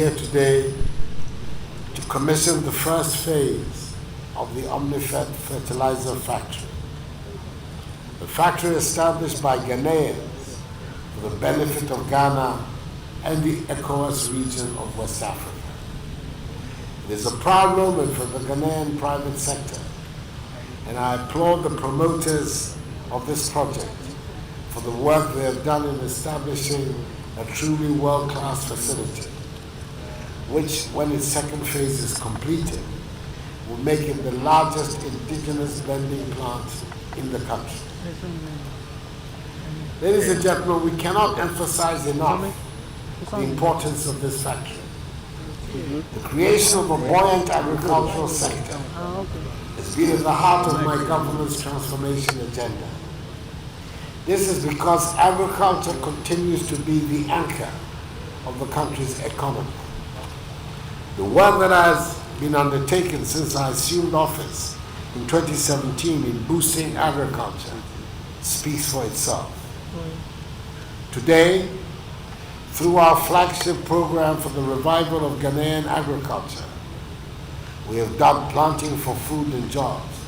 here today to commission the first phase of the Omnifed Fertilizer Factory. The factory established by Ghanaians for the benefit of Ghana and the ECOWAS region of West Africa. It is a proud moment for the Ghanaian private sector, and I applaud the promoters of this project for the work they have done in establishing a truly world-class facility, which, when its second phase is completed, will make it the largest indigenous blending plant in the country. Ladies and gentlemen, we cannot emphasize enough the importance of this factory. The creation of a buoyant agricultural sector has been at the heart of my government's transformation agenda. This is because agriculture continues to be the anchor of the country's economy. The work that has been undertaken since I assumed office in 2017 in boosting agriculture speaks for itself. Today, through our flagship program for the revival of Ghanaian agriculture, we have done planting for food and jobs.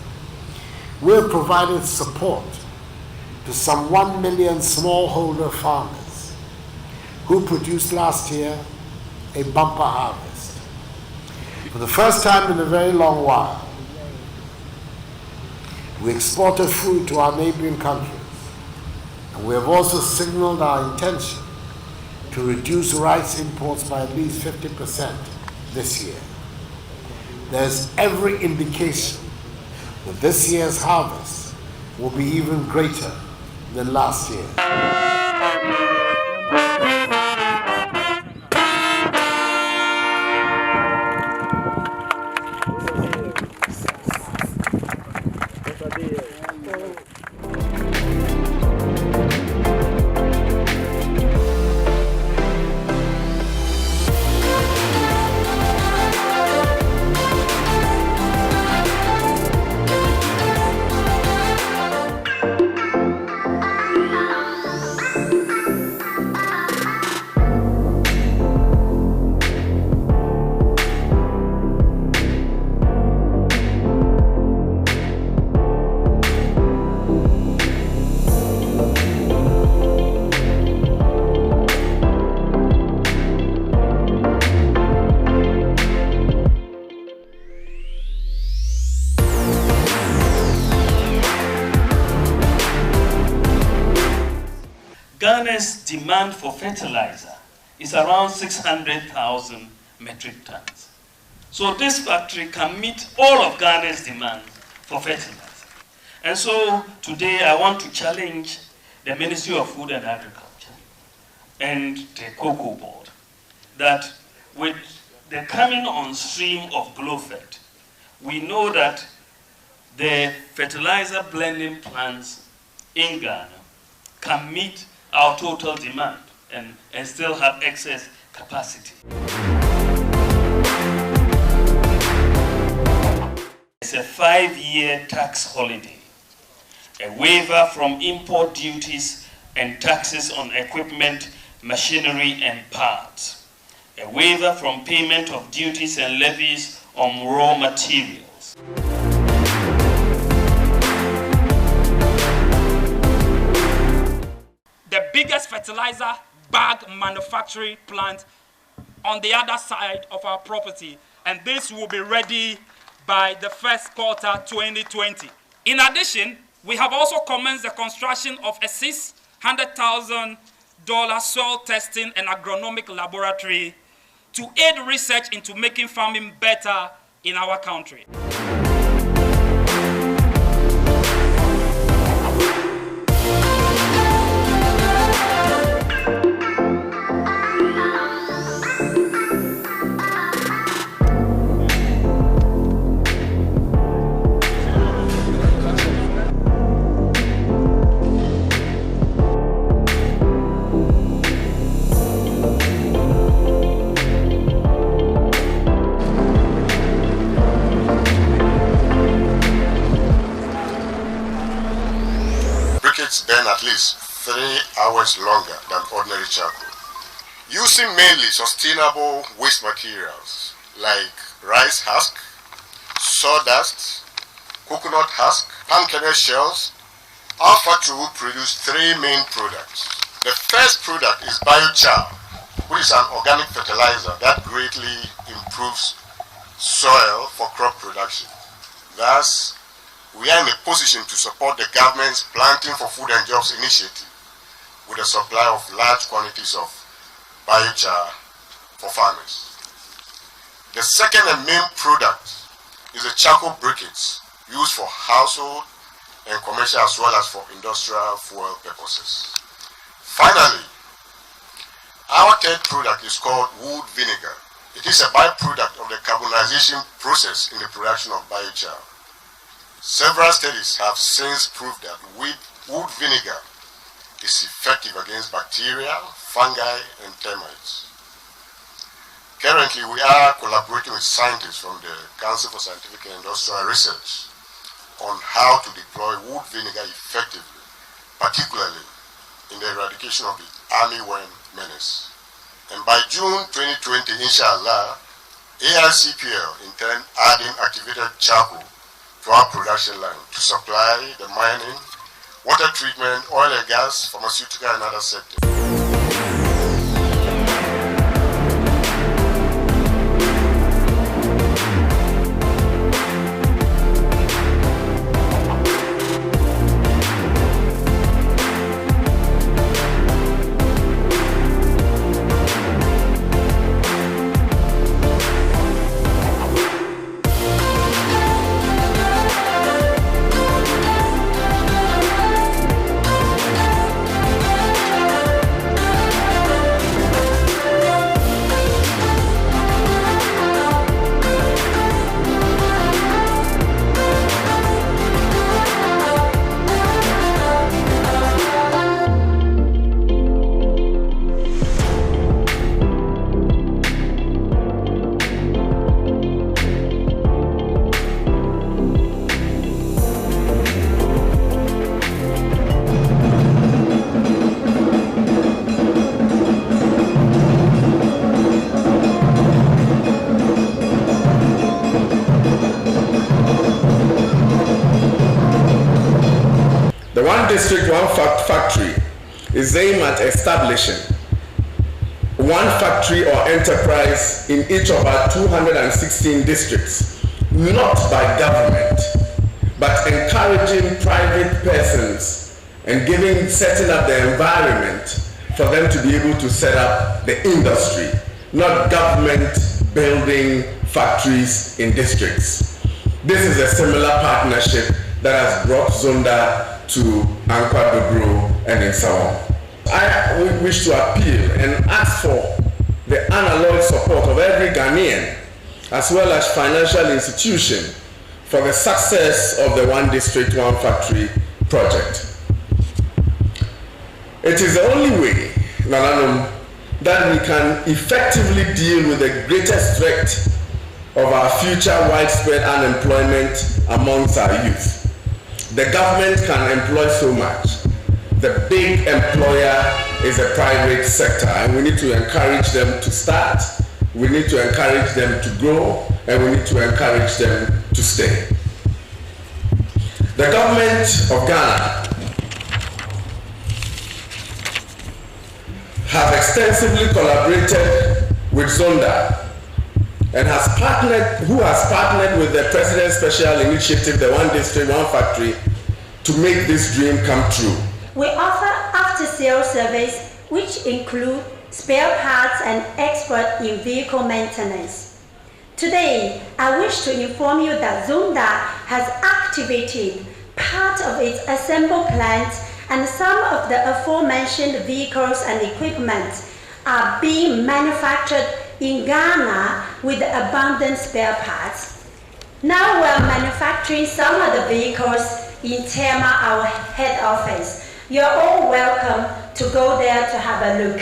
We have provided support to some 1 million smallholder farmers who produced last year a bumper harvest. For the first time in a very long while, we exported food to our neighboring countries, and we have also signaled our intention to reduce rice imports by at least 50% this year. There's every indication that this year's harvest will be even greater than last year. Ghana's demand for fertilizer is around 600,000 metric tons. So this factory can meet all of Ghana's demand for fertilizer. And so today I want to challenge the Ministry of Food and Agriculture and the Cocoa Board that with the coming on stream of GloFed, we know that the fertilizer blending plants in Ghana can meet our total demand and still have excess capacity. It's a 5-year tax holiday, a waiver from import duties and taxes on equipment, machinery and parts, a waiver from payment of duties and levies on raw materials. The biggest fertilizer bag manufacturing plant on the other side of our property, and this will be ready by the first quarter 2020. In addition, we have also commenced the construction of a $600,000 soil testing and agronomic laboratory to aid research into making farming better in our country. Burn at least 3 hours longer than ordinary charcoal. using mainly sustainable waste materials like rice husk, sawdust, coconut husk, palm kernel shells. Our factory will produce 3 main products. The first product is biochar, which is an organic fertilizer that greatly improves soil for crop production. Thus, we are in a position to support the government's Planting for Food and Jobs initiative with a supply of large quantities of biochar for farmers. The second and main product is the charcoal briquettes used for household and commercial as well as for industrial fuel purposes. Finally, our third product is called wood vinegar. It is a byproduct of the carbonization process in the production of biochar. Several studies have since proved that wood vinegar is effective against bacteria, fungi, and termites. Currently, we are collaborating with scientists from the Council for Scientific and Industrial Research on how to deploy wood vinegar effectively, particularly in the eradication of the armyworm menace. And by June 2020, inshallah, AICPL intend adding activated charcoal to our production line to supply the mining, water treatment, oil and gas, pharmaceutical and other sectors. The One District, One Factory is aimed at establishing one factory or enterprise in each of our 216 districts, not by government, but encouraging private persons and setting up the environment for them to be able to set up the industry, not government building factories in districts. This is a similar partnership that has brought Zonda to Ankwa Dobro and in Sawam. I wish to appeal and ask for the unalloyed support of every Ghanaian as well as financial institution for the success of the One District, One Factory project. It is the only way, Nananum, that we can effectively deal with the greatest threat of our future widespread unemployment amongst our youth. The government can employ so much. The big employer is the private sector, and we need to encourage them to start, we need to encourage them to grow, and we need to encourage them to stay. The government of Ghana has extensively collaborated with Zonda and has partnered with the President's Special Initiative, the One District, One Factory, to make this dream come true. We offer after-sales service, which include spare parts and expert in vehicle maintenance. Today, I wish to inform you that Zonda has activated part of its assemble plant, and some of the aforementioned vehicles and equipment are being manufactured in Ghana with abundant spare parts. Now we're manufacturing some of the vehicles in Tema, our head office. You're all welcome to go there to have a look.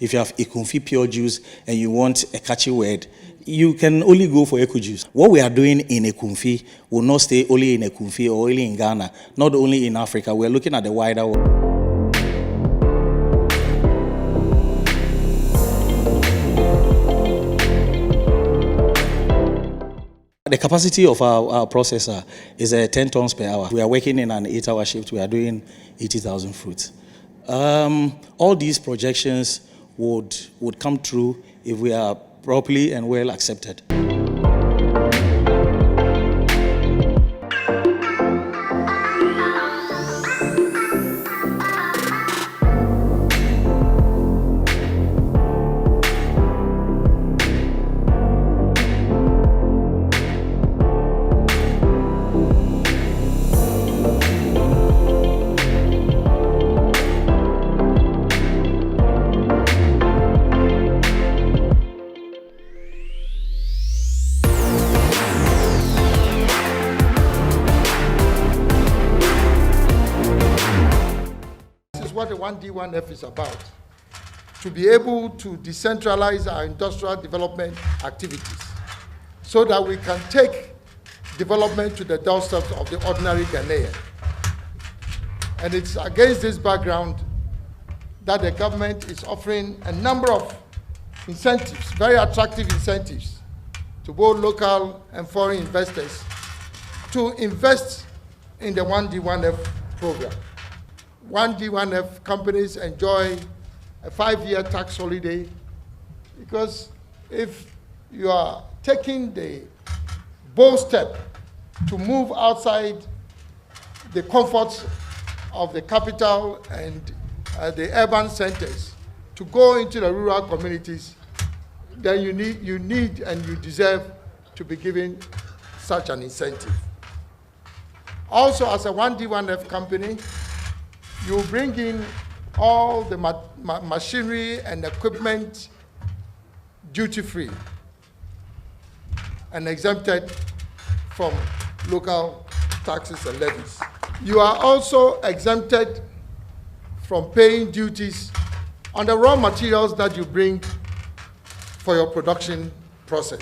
if you have Ekunfi pure juice and you want a catchy word, you can only go for Eku juice. What we are doing in Ekunfi will not stay only in Ekunfi or only in Ghana, not only in Africa. We are looking at the wider world. The capacity of our processor is 10 tons per hour. We are working in an 8-hour shift. We are doing 80,000 fruits. All these projections would come true if we are properly and well accepted. What the 1D1F is about, to be able to decentralize our industrial development activities so that we can take development to the doorsteps of the ordinary Ghanaian. And it's against this background that the government is offering a number of incentives, very attractive incentives, to both local and foreign investors to invest in the 1D1F program. 1D1F companies enjoy a 5-year tax holiday because if you are taking the bold step to move outside the comforts of the capital and the urban centers to go into the rural communities, then you need and you deserve to be given such an incentive. Also, as a 1D1F company, you bring in all the machinery and equipment duty-free and exempted from local taxes and levies. You are also exempted from paying duties on the raw materials that you bring for your production process.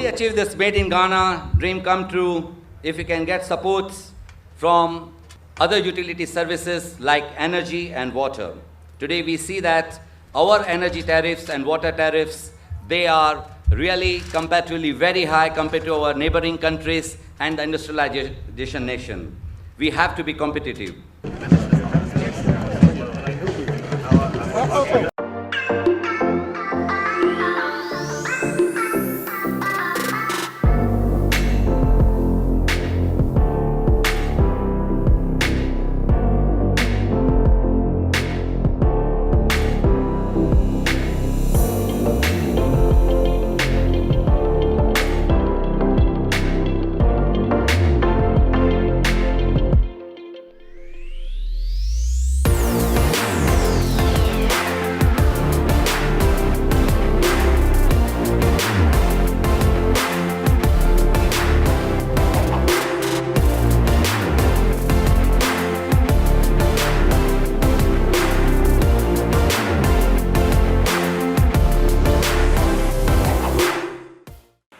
Achieve this made in Ghana dream come true if we can get supports from other utility services like energy and water. Today we see that our energy tariffs and water tariffs, they are really comparatively very high compared to our neighboring countries and the industrialization nation. We have to be competitive.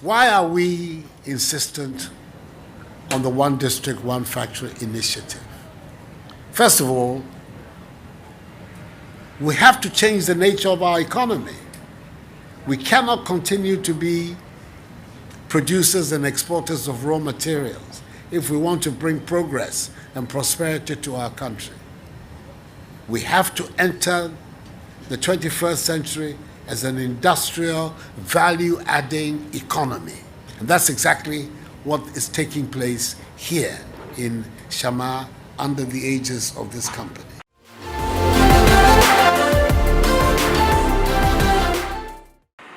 Why are we insistent on the One District, One Factory initiative? First of all, we have to change the nature of our economy. We cannot continue to be producers and exporters of raw materials if we want to bring progress and prosperity to our country. We have to enter the 21st century as an industrial, value-adding economy. And that's exactly what is taking place here in Shama under the aegis of this company.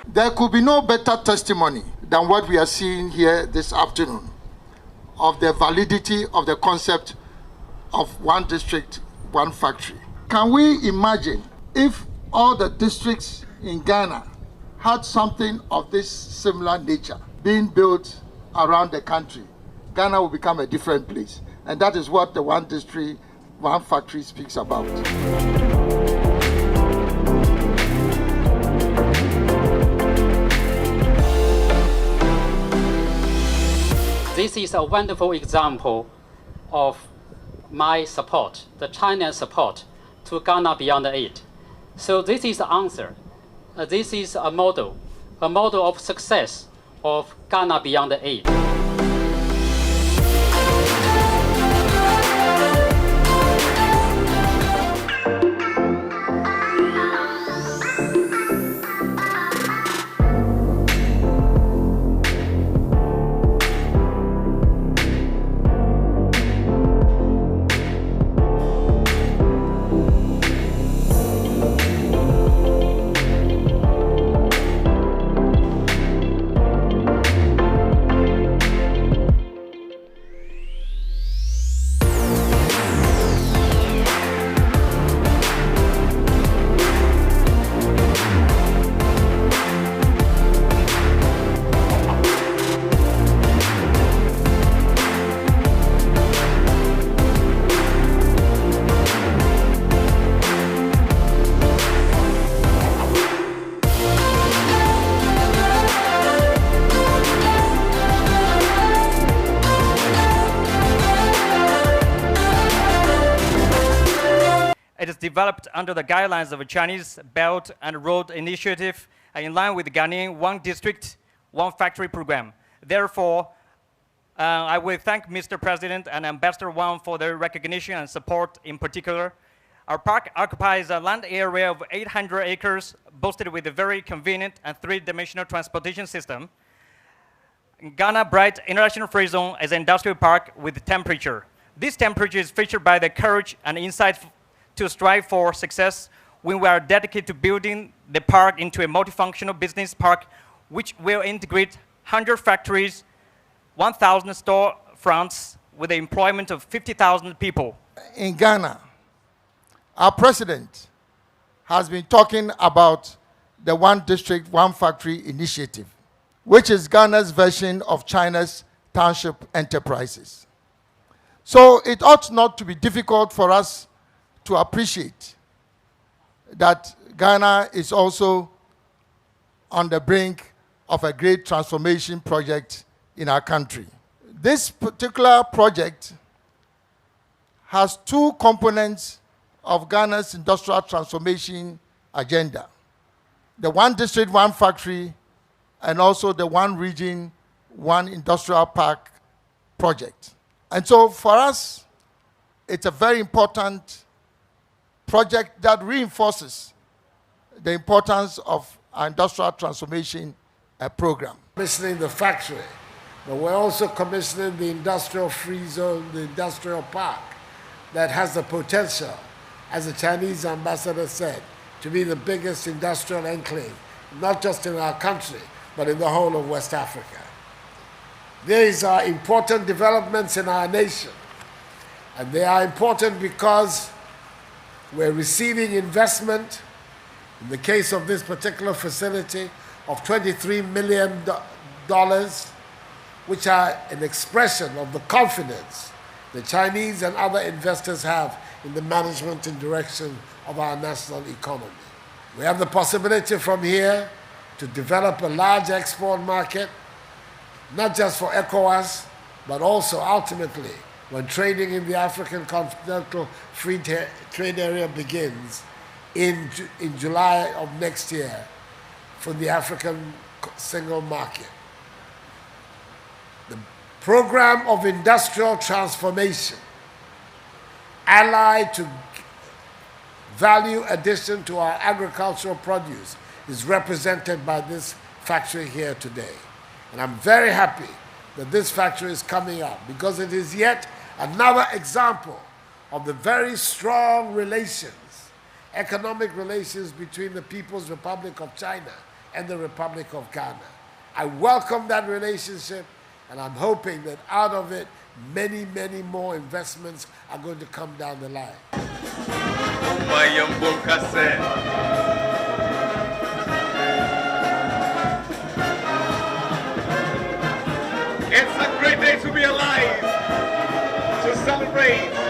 There could be no better testimony than what we are seeing here this afternoon of the validity of the concept of one district, one factory. Can we imagine if all the districts in Ghana had something of this similar nature being built around the country, Ghana will become a different place. And that is what the One District, One Factory speaks about. This is a wonderful example of my support, the China support to Ghana Beyond Aid. So this is the answer. This is a model of success of Ghana Beyond Aid. It is developed under the guidelines of a Chinese Belt and Road Initiative in line with the Ghanaian One District, One Factory program. Therefore, I will thank Mr. President and Ambassador Wang for their recognition and support in particular. Our park occupies a land area of 800 acres, boasted with a very convenient and three-dimensional transportation system. Ghana Bright International Free Zone is an industrial park with temperature. This temperature is featured by the courage and insight to strive for success when we are dedicated to building the park into a multifunctional business park which will integrate 100 factories, 1,000 store fronts with the employment of 50,000 people. In Ghana, our president has been talking about the One District, One Factory initiative, which is Ghana's version of China's township enterprises. So it ought not to be difficult for us to appreciate that Ghana is also on the brink of a great transformation project in our country. This particular project has two components of Ghana's industrial transformation agenda: the One District, One Factory, and also the One Region, One Industrial Park project. And so for us, it's a very important project that reinforces the importance of our industrial transformation program. Commissioning the factory, but we're also commissioning the industrial free zone, the industrial park, that has the potential, as the Chinese ambassador said, to be the biggest industrial enclave, not just in our country, but in the whole of West Africa. These are important developments in our nation, and they are important because we're receiving investment, in the case of this particular facility, of $23 million, which are an expression of the confidence the Chinese and other investors have in the management and direction of our national economy. We have the possibility from here to develop a large export market, not just for ECOWAS, but also ultimately when trading in the African Continental Free Trade Area begins in July of next year for the African single market. The program of industrial transformation, allied to value addition to our agricultural produce, is represented by this factory here today. And I'm very happy that this factory is coming up because it is yet another example of the very strong relations, economic relations between the People's Republic of China and the Republic of Ghana. I welcome that relationship, and I'm hoping that out of it, many, many more investments are going to come down the line. to be alive, to celebrate